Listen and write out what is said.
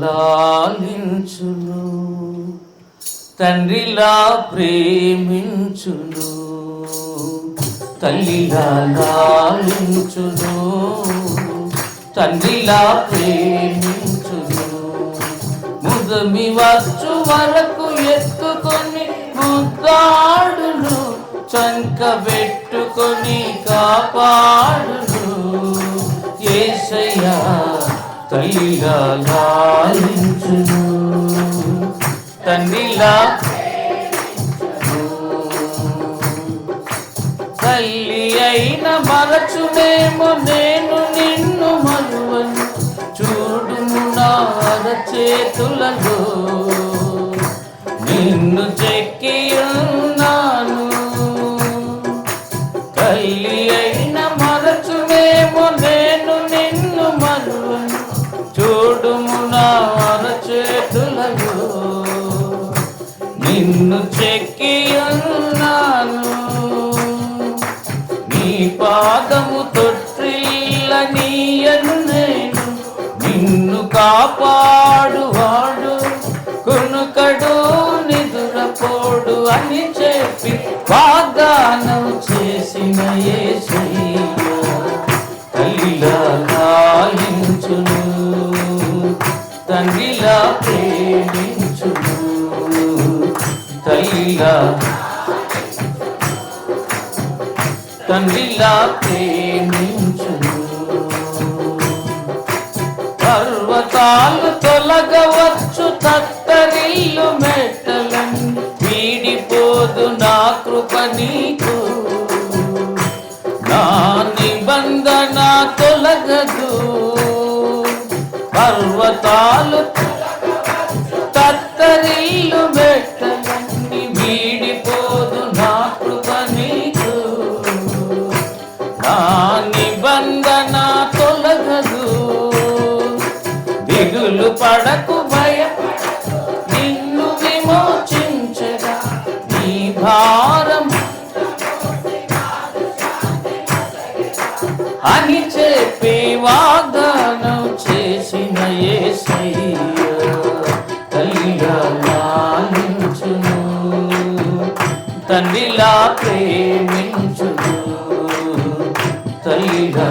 లాలించును, తండ్రిలా ప్రేమించును, తల్లిలా లాలించును, తండ్రిలా ప్రేమించును. ముదమి వచ్చు వరకు ఎత్తుకొని ముద్దాడును, చంక పెట్టుకొని కాపాడును. యేసయ్యా తల్లిలా లాలించును, తండ్రిలా తల్లి అయిన మరచునేమో నేను నిన్ను మరువను. చూడుము నా అరచేతులలో నిన్ను చెక్కి ఉన్నాను. తల్లి అయిన మరచునేమో నేను నిన్ను మరువను. చూడుము నా అరచేతులలో నిన్ను చెక్కి ఉన్నాను. నీ పాదము తొట్టిల్లనీయను నేను, నిన్ను కాపాడువాడు కొనుకడు నిదురపోడు అని చెప్పి వాగ్దానం చేసిన యేసయ్యా తల్లిలా లాలించును, తండ్రిలా ప్రేమించును, తల్లిలా తండ్రిలా ప్రేమించును. పర్వతాలు తొలగవచ్చు, తత్తరిల్లు మెట్టలని వీడిపోదు నా కృప నీకు. నా నిబంధన తొలగదు. పర్వతాలు తత్తరిల్లు మెట్టలని వీడిపోదు నా కృప నీకు. నా నిబంధన తొలగదు. దిగులు పడకు, భయపడకు, నిన్ను విమోచించగా నీ భారం అని చెప్పి వాగ్దానం చేసిన యేసయ్యా తల్లిలా లాలించును, తండ్రిలా ప్రేమించును, తల్లిలా